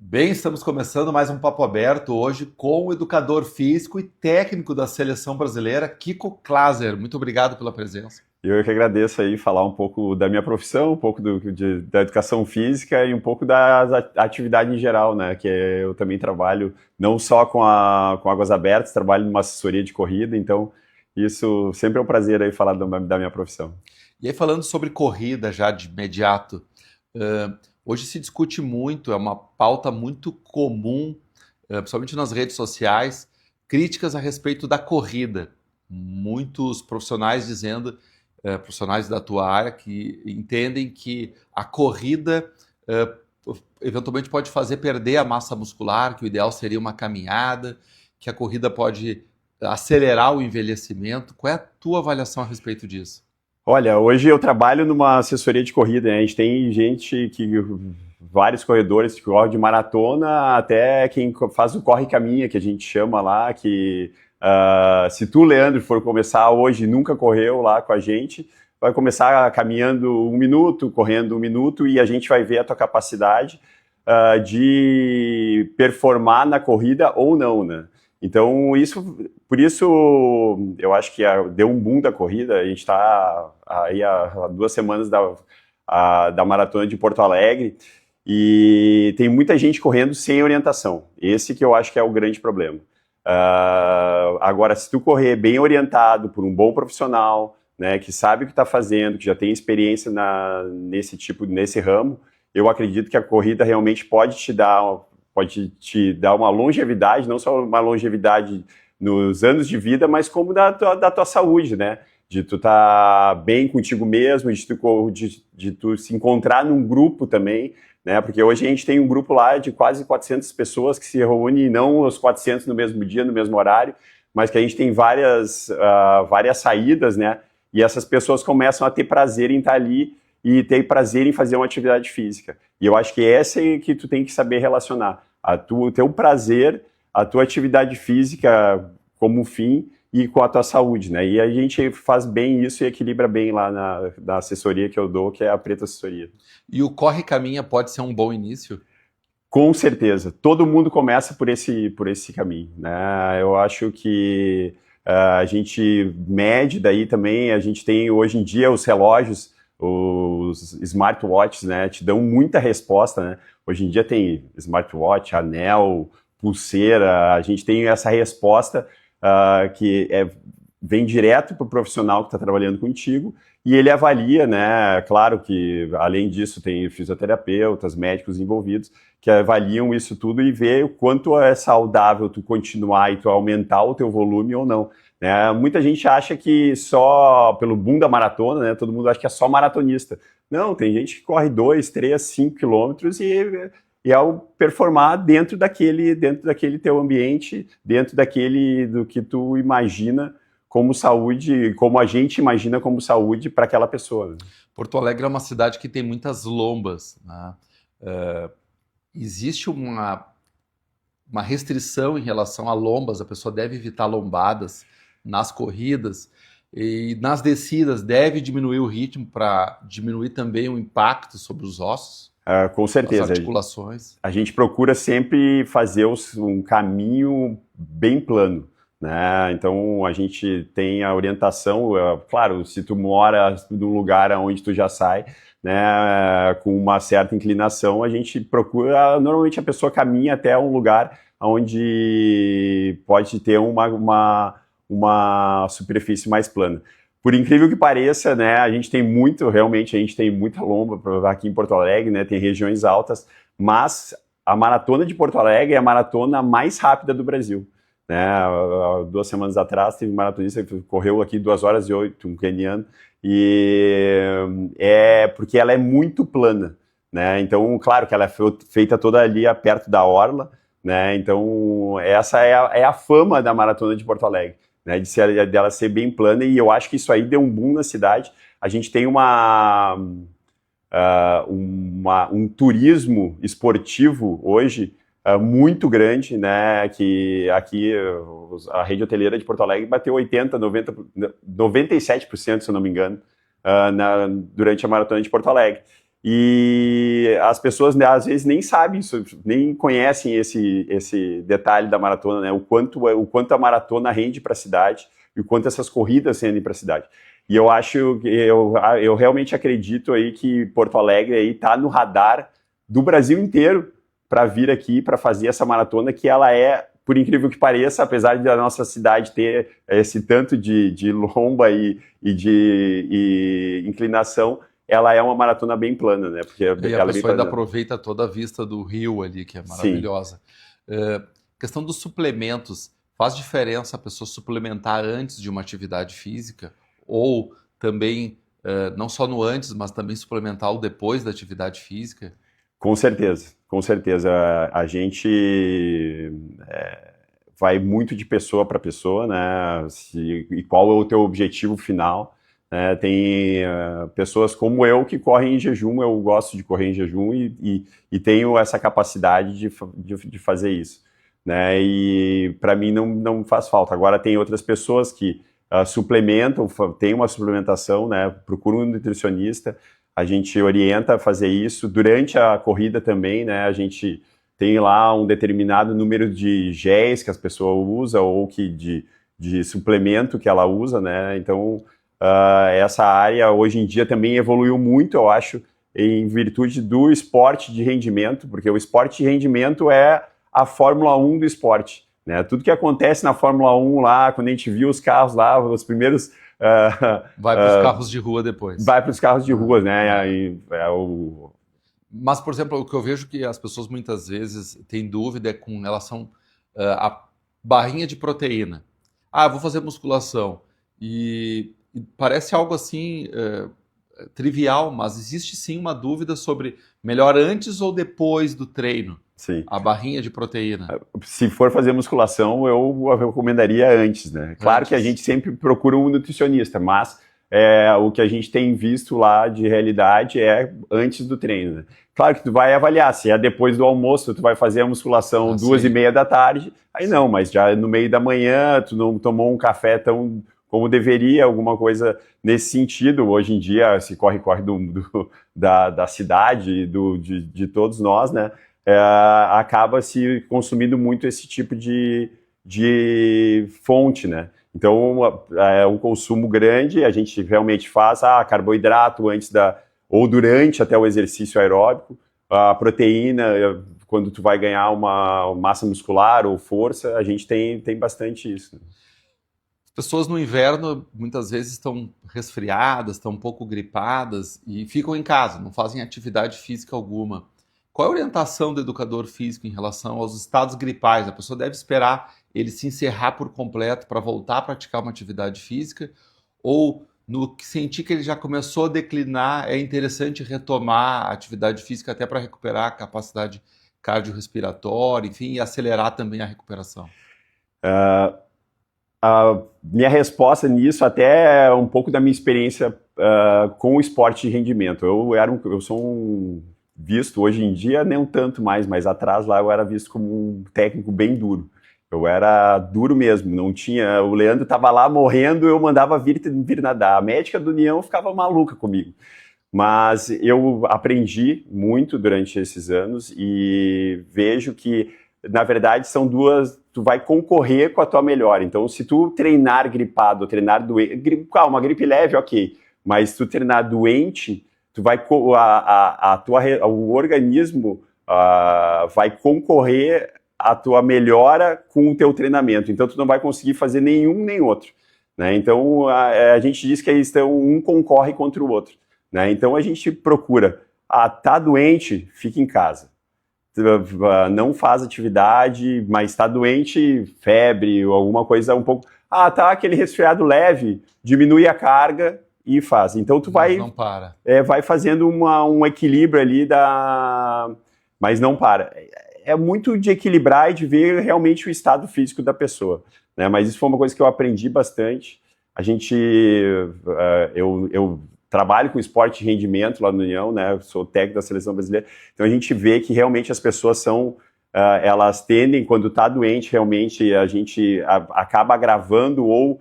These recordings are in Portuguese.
Bem, estamos começando mais um Papo Aberto hoje com o educador físico e técnico da seleção brasileira, Kiko Klaser. Muito obrigado pela presença. Eu que agradeço aí falar um pouco da minha profissão, um pouco da educação física e um pouco da atividade em geral, né? Eu também trabalho não só com Águas Abertas, trabalho numa assessoria de corrida, então isso sempre é um prazer aí falar da minha profissão. E aí, falando sobre corrida já de imediato, hoje se discute muito, é uma pauta muito comum, principalmente nas redes sociais, críticas a respeito da corrida. Muitos profissionais dizendo, profissionais da tua área, que entendem que a corrida eventualmente pode fazer perder a massa muscular, que o ideal seria uma caminhada, que a corrida pode acelerar o envelhecimento. Qual é a tua avaliação a respeito disso? Olha, hoje eu trabalho numa assessoria de corrida, né? A gente tem vários corredores que correm de maratona, até quem faz o corre-caminha, que a gente chama lá, se tu, Leandro, for começar hoje e nunca correu lá com a gente, vai começar caminhando 1 minuto, correndo 1 minuto, e a gente vai ver a tua capacidade de performar na corrida ou não, né? Então, por isso, eu acho que deu um boom da corrida. A gente está aí há 2 semanas da maratona de Porto Alegre e tem muita gente correndo sem orientação. Esse que eu acho que é o grande problema. Agora, se tu correr bem orientado por um bom profissional, né, que sabe o que está fazendo, que já tem experiência nesse ramo, eu acredito que a corrida realmente pode te dar uma longevidade, não só uma longevidade nos anos de vida, mas como da tua saúde, né? De tu estar bem contigo mesmo, de tu se encontrar num grupo também, né? Porque hoje a gente tem um grupo lá de quase 400 pessoas que se reúnem, não os 400 no mesmo dia, no mesmo horário, mas que a gente tem várias saídas, né? E essas pessoas começam a ter prazer em estar ali e ter prazer em fazer uma atividade física. E eu acho que essa é que tu tem que saber relacionar. O teu prazer, a tua atividade física como fim e com a tua saúde, né? E a gente faz bem isso e equilibra bem lá na assessoria que eu dou, que é a Preta Assessoria. E o corre-caminha pode ser um bom início? Com certeza. Todo mundo começa por esse caminho, né? Eu acho que a gente mede daí também, a gente tem hoje em dia os relógios, os smartwatches, né, te dão muita resposta, né? Hoje em dia tem smartwatch, anel, pulseira, a gente tem essa resposta vem direto para o profissional que está trabalhando contigo e ele avalia, né? Claro que além disso tem fisioterapeutas, médicos envolvidos que avaliam isso tudo e vê o quanto é saudável tu continuar e tu aumentar o teu volume ou não. Né? Muita gente acha que só pelo boom da maratona, né? Todo mundo acha que é só maratonista. Não, tem gente que corre 2, 3, 5 quilômetros e ao performar dentro daquele teu ambiente, dentro do que tu imagina como saúde, como a gente imagina como saúde para aquela pessoa. Né? Porto Alegre é uma cidade que tem muitas lombas, né? Existe uma restrição em relação a lombas, a pessoa deve evitar lombadas nas corridas e nas descidas deve diminuir o ritmo para diminuir também o impacto sobre os ossos, com as certeza. articulações. A gente procura sempre fazer um caminho bem plano. Né? Então a gente tem a orientação, claro, se tu mora num lugar onde tu já sai, né, com uma certa inclinação, a gente procura, normalmente a pessoa caminha até um lugar onde pode ter uma superfície mais plana. Por incrível que pareça, né, realmente a gente tem muita lomba aqui em Porto Alegre, né, tem regiões altas, mas a maratona de Porto Alegre é a maratona mais rápida do Brasil. Né? 2 semanas atrás teve um maratonista que correu aqui 2 horas e 8, um queniano, e é porque ela é muito plana, né? Então, claro que ela é feita toda ali perto da orla, né? Então, essa é a fama da maratona de Porto Alegre, né? Dela ser bem plana, e eu acho que isso aí deu um boom na cidade. A gente tem um turismo esportivo hoje muito grande, né, que aqui a rede hoteleira de Porto Alegre bateu 80, 90, 97%, se eu não me engano, durante a maratona de Porto Alegre. e as pessoas, né, às vezes nem sabem isso, nem conhecem esse detalhe da maratona, né? O quanto a maratona rende para a cidade e o quanto essas corridas rendem para a cidade. E eu realmente acredito aí que Porto Alegre aí está no radar do Brasil inteiro para vir aqui para fazer essa maratona, que ela é, por incrível que pareça, apesar de a nossa cidade ter esse tanto de lomba e de inclinação, ela é uma maratona bem plana, né? Porque ela a pessoa ainda aproveita toda a vista do rio ali, que é maravilhosa. Questão dos suplementos, faz diferença a pessoa suplementar antes de uma atividade física? Ou também, não só no antes, mas também suplementar o depois da atividade física? Com certeza, com certeza. A gente vai muito de pessoa para pessoa, né? E qual é o teu objetivo final? Tem pessoas como eu que correm em jejum, eu gosto de correr em jejum e tenho essa capacidade de fazer isso, né? E para mim não faz falta. Agora tem outras pessoas que suplementam, tem uma suplementação, né? Procuram um nutricionista, a gente orienta a fazer isso. Durante a corrida também, né? A gente tem lá um determinado número de géis que as pessoas usam ou de suplemento que ela usa, né? Então, essa área hoje em dia também evoluiu muito, eu acho, em virtude do esporte de rendimento, porque o esporte de rendimento é a Fórmula 1 do esporte. Né? Tudo que acontece na Fórmula 1 lá, quando a gente viu os carros lá, os primeiros... vai para os carros de rua depois. Vai para os carros de rua, né? Mas, por exemplo, o que eu vejo que as pessoas muitas vezes têm dúvida é com relação à barrinha de proteína. Vou fazer musculação. E parece algo assim trivial, mas existe sim uma dúvida sobre melhor antes ou depois do treino. Sim. A barrinha de proteína. Se for fazer musculação, eu recomendaria antes, né? Claro que a gente sempre procura um nutricionista, mas o que a gente tem visto lá de realidade é antes do treino, né? Claro que tu vai avaliar, se é depois do almoço, tu vai fazer a musculação 2h30 da tarde, aí não, mas já no meio da manhã, tu não tomou um café tão como deveria, alguma coisa nesse sentido. Hoje em dia, se corre da cidade, de todos nós, né? Acaba se consumindo muito esse tipo de fonte, né? Então, é um consumo grande, a gente realmente faz carboidrato antes ou durante até o exercício aeróbico, a proteína, quando tu vai ganhar uma massa muscular ou força, a gente tem bastante isso. As pessoas no inverno, muitas vezes, estão resfriadas, estão um pouco gripadas e ficam em casa, não fazem atividade física alguma. Qual é a orientação do educador físico em relação aos estados gripais? A pessoa deve esperar ele se encerrar por completo para voltar a praticar uma atividade física? Ou, no que sentir que ele já começou a declinar, é interessante retomar a atividade física até para recuperar a capacidade cardiorrespiratória, enfim, e acelerar também a recuperação? A minha resposta nisso até é um pouco da minha experiência com o esporte de rendimento. Eu sou visto hoje em dia, nem um tanto mais, mas atrás lá eu era visto como um técnico bem duro. Eu era duro mesmo, não tinha... O Leandro estava lá morrendo, eu mandava vir nadar. A médica do União ficava maluca comigo. Mas eu aprendi muito durante esses anos e vejo que, na verdade, são duas... Tu vai concorrer com a tua melhora. Então, se tu treinar gripado, ou treinar doente... Uma gripe leve, ok. Mas se tu treinar doente... o organismo vai concorrer à tua melhora com o teu treinamento. Então, tu não vai conseguir fazer nenhum nem outro. Né? Então, a gente diz que um concorre contra o outro. Né? Então, a gente procura, tá doente, fica em casa. Não faz atividade, mas tá doente, febre ou alguma coisa um pouco... tá aquele resfriado leve, diminui a carga... e faz. Então tu vai fazendo um equilíbrio ali mas não para. É muito de equilibrar e de ver realmente o estado físico da pessoa, né? Mas isso foi uma coisa que eu aprendi bastante. Eu trabalho com esporte de rendimento lá no União, né? Eu sou técnico da seleção brasileira. Então a gente vê que realmente as pessoas elas tendem, quando está doente, realmente a gente acaba agravando ou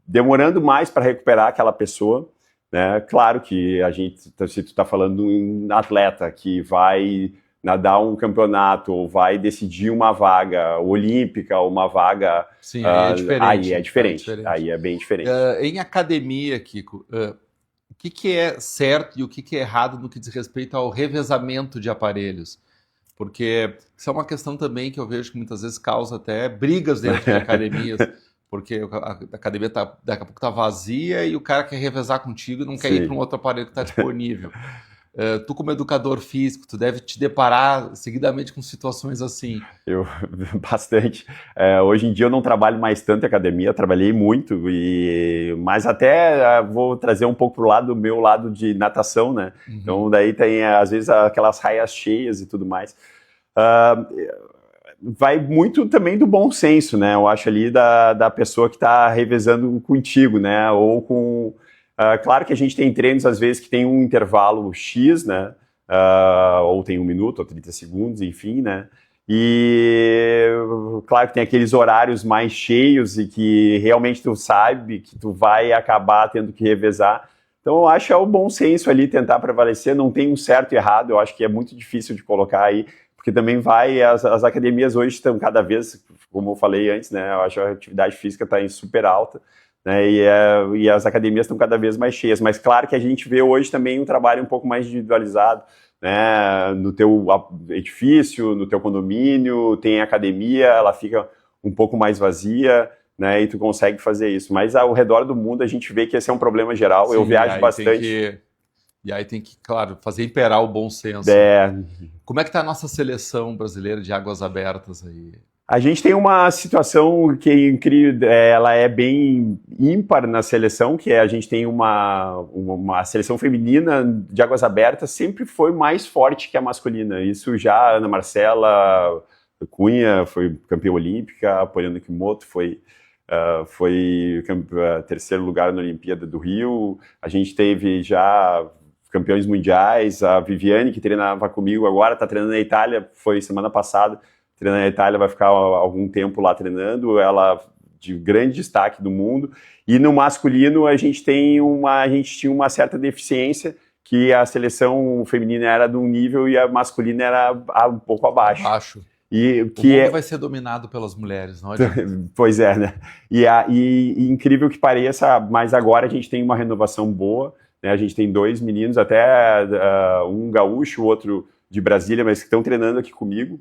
demorando mais para recuperar aquela pessoa, né? Claro que se tu está falando de um atleta que vai nadar um campeonato ou vai decidir uma vaga olímpica ou uma vaga... Sim, aí é diferente. Aí é diferente, aí é bem diferente. Em academia, Kiko, o que é certo e o que é errado no que diz respeito ao revezamento de aparelhos? Porque isso é uma questão também que eu vejo que muitas vezes causa até brigas dentro de academias, porque a academia daqui a pouco está vazia e o cara quer revezar contigo e não quer ir para um outro aparelho que está disponível. Tu, como educador físico, tu deve te deparar seguidamente com situações assim. Bastante. Hoje em dia eu não trabalho mais tanto em academia, trabalhei muito, mas até vou trazer um pouco pro meu lado de natação, né? Uhum. Então daí tem, às vezes, aquelas raias cheias e tudo mais. Vai muito também do bom senso, né? Eu acho ali da pessoa que está revezando contigo, né? Ou com... claro que a gente tem treinos, às vezes, que tem um intervalo X, né? Ou tem 1 minuto, ou 30 segundos, enfim, né? E claro que tem aqueles horários mais cheios e que realmente tu sabe que tu vai acabar tendo que revezar. Então eu acho que é o bom senso ali tentar prevalecer, não tem um certo e errado, eu acho que é muito difícil de colocar aí, porque também as academias hoje estão cada vez, como eu falei antes, né? Eu acho que a atividade física está em super alta. Né, e as academias estão cada vez mais cheias, mas claro que a gente vê hoje também um trabalho um pouco mais individualizado, né, no teu edifício, no teu condomínio, tem academia, ela fica um pouco mais vazia, né, e tu consegue fazer isso, mas ao redor do mundo a gente vê que esse é um problema geral. Sim, eu viajo bastante. E aí tem que, claro, fazer imperar o bom senso. Como é que está a nossa seleção brasileira de águas abertas aí? A gente tem uma situação que é incrível, ela é bem ímpar na seleção, que a gente tem uma seleção feminina de águas abertas, sempre foi mais forte que a masculina. Isso já a Ana Marcela Cunha foi campeã olímpica, a Poliana Kimoto foi terceiro lugar na Olimpíada do Rio. A gente teve já campeões mundiais, a Viviane, que treinava comigo agora, está treinando na Itália, foi semana passada, treinando na Itália, vai ficar algum tempo lá treinando, ela de grande destaque do mundo. E no masculino a gente tinha uma certa deficiência, que a seleção feminina era de um nível e a masculina era um pouco abaixo. E que o mundo vai ser dominado pelas mulheres, não adianta. Pois é, né? E incrível que pareça, mas agora a gente tem uma renovação boa, né? A gente tem 2 meninos, até um gaúcho, o outro de Brasília, mas que estão treinando aqui comigo.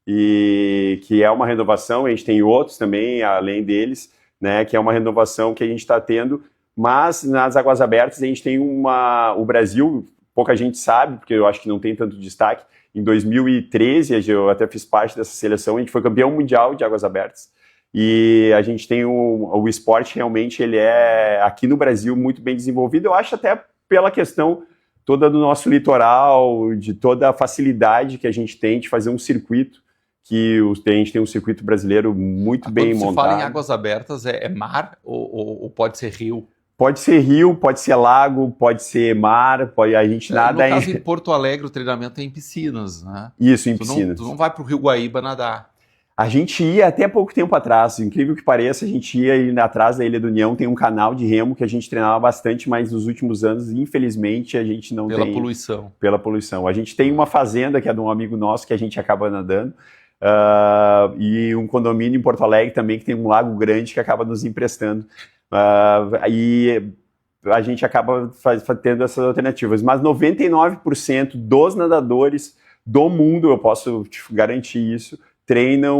E que é uma renovação, a gente tem outros também, além deles, né, que é uma renovação que a gente está tendo, mas nas águas abertas a gente tem o Brasil, pouca gente sabe, porque eu acho que não tem tanto destaque, em 2013, eu até fiz parte dessa seleção, a gente foi campeão mundial de águas abertas, e a gente tem o esporte realmente, ele é aqui no Brasil muito bem desenvolvido, eu acho até pela questão toda do nosso litoral, de toda a facilidade que a gente tem de fazer um circuito, que a gente tem um circuito brasileiro muito bem montado. Quando se fala em águas abertas, é mar ou pode ser rio? Pode ser rio, pode ser lago, pode ser mar, a gente nada... No caso, em Porto Alegre, o treinamento é em piscinas, né? Isso, em piscinas. Tu não vai para o Rio Guaíba nadar. A gente ia até pouco tempo atrás, incrível que pareça, a gente ia atrás da Ilha do União, tem um canal de remo que a gente treinava bastante, mas nos últimos anos, infelizmente, a gente não tem... Pela poluição. Pela poluição. A gente tem uma fazenda que é de um amigo nosso que a gente acaba nadando, e um condomínio em Porto Alegre também que tem um lago grande que acaba nos emprestando. E a gente acaba tendo essas alternativas. Mas 99% dos nadadores do mundo, eu posso te garantir isso, treinam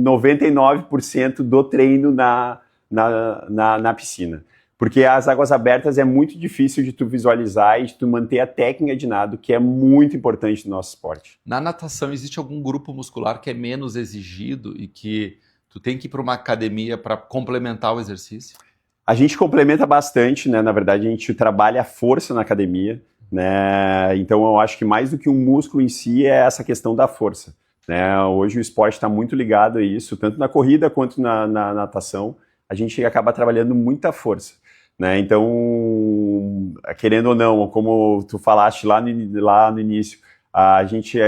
99% do treino na piscina. Porque as águas abertas é muito difícil de tu visualizar e de tu manter a técnica de nado, que é muito importante no nosso esporte. Na natação, existe algum grupo muscular que é menos exigido e que tu tem que ir para uma academia para complementar o exercício? A gente complementa bastante, né? Na verdade, a gente trabalha a força na academia, né? Então, eu acho que mais do que um músculo em si é essa questão da força, né? Hoje o esporte está muito ligado a isso, tanto na corrida quanto na natação. A gente acaba trabalhando muita força, né? Então, querendo ou não, como tu falaste lá no início, a gente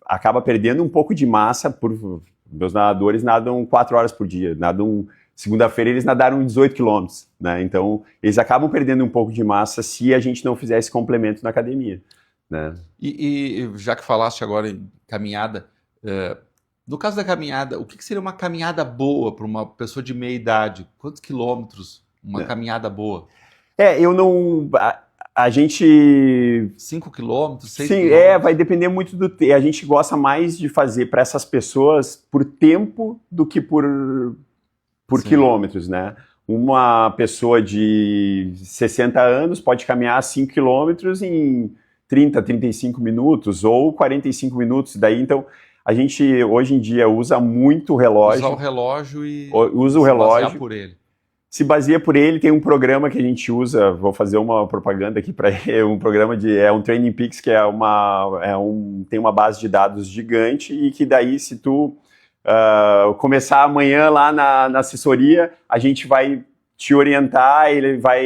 acaba perdendo um pouco de massa. Meus nadadores nadam 4 horas por dia, nadam Segunda-feira eles nadaram 18 quilômetros, né? Então, eles acabam perdendo um pouco de massa se a gente não fizer esse complemento na academia, né? E já que falaste agora em caminhada, no caso da caminhada, o que seria uma caminhada boa para uma pessoa de meia idade? Quantos quilômetros uma caminhada boa? Eu não... A gente... 5 quilômetros, 6 Sim, quilômetros? vai depender muito do... A gente gosta mais de fazer para essas pessoas por tempo do que por quilômetros, né? Uma pessoa de 60 anos pode caminhar 5 quilômetros em 30, 35 minutos ou 45 minutos. Daí, então, a gente hoje em dia usa muito o relógio. Usar o relógio e usa o relógio. basear por ele. Se baseia por ele, tem um programa que a gente usa, vou fazer uma propaganda aqui para ele, um programa um Training Peaks, que tem uma base de dados gigante e que daí, se tu começar amanhã lá na assessoria, a gente vai te orientar, ele vai,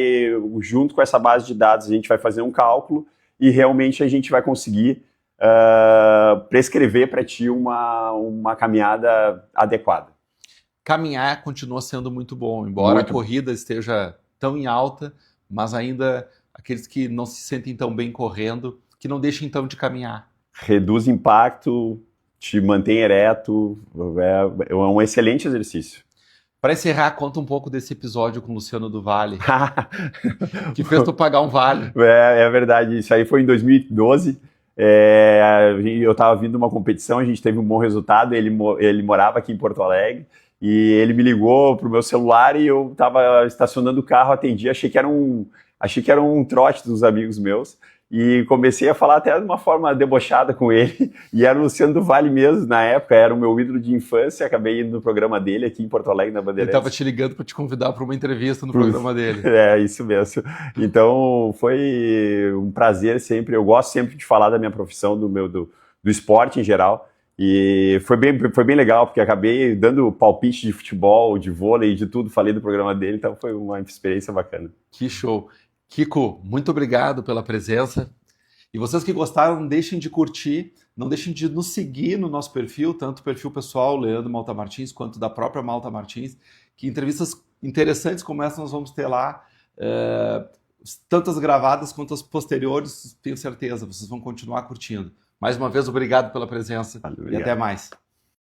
junto com essa base de dados, a gente vai fazer um cálculo e realmente a gente vai conseguir prescrever para ti uma caminhada adequada. Caminhar continua sendo muito bom, embora a corrida esteja tão em alta, mas ainda aqueles que não se sentem tão bem correndo, que não deixem então de caminhar. Reduz impacto, te mantém ereto, é um excelente exercício. Para encerrar, conta um pouco desse episódio com o Luciano do Vale, que fez tu pagar um vale. É verdade, isso aí foi em 2012. Eu estava vindo de uma competição, a gente teve um bom resultado, ele morava aqui em Porto Alegre, e ele me ligou pro meu celular e eu estava estacionando o carro, atendi, achei que era um trote dos amigos meus, e comecei a falar até de uma forma debochada com ele, e era o Luciano do Vale mesmo, na época, era o meu ídolo de infância, acabei indo no programa dele aqui em Porto Alegre, na Bandeirantes. Ele estava te ligando para te convidar para uma entrevista no programa dele. Isso mesmo. Então, foi um prazer sempre, eu gosto sempre de falar da minha profissão, do esporte em geral, e foi bem legal, porque acabei dando palpite de futebol, de vôlei, de tudo, falei do programa dele, então foi uma experiência bacana. Que show. Kiko, muito obrigado pela presença. E vocês que gostaram, não deixem de curtir, não deixem de nos seguir no nosso perfil, tanto o perfil pessoal, Leandro Malta Martins, quanto da própria Malta Martins, que entrevistas interessantes como essa nós vamos ter lá, tanto as gravadas quanto as posteriores, tenho certeza, vocês vão continuar curtindo. Mais uma vez, obrigado pela presença. Valeu, e até mais.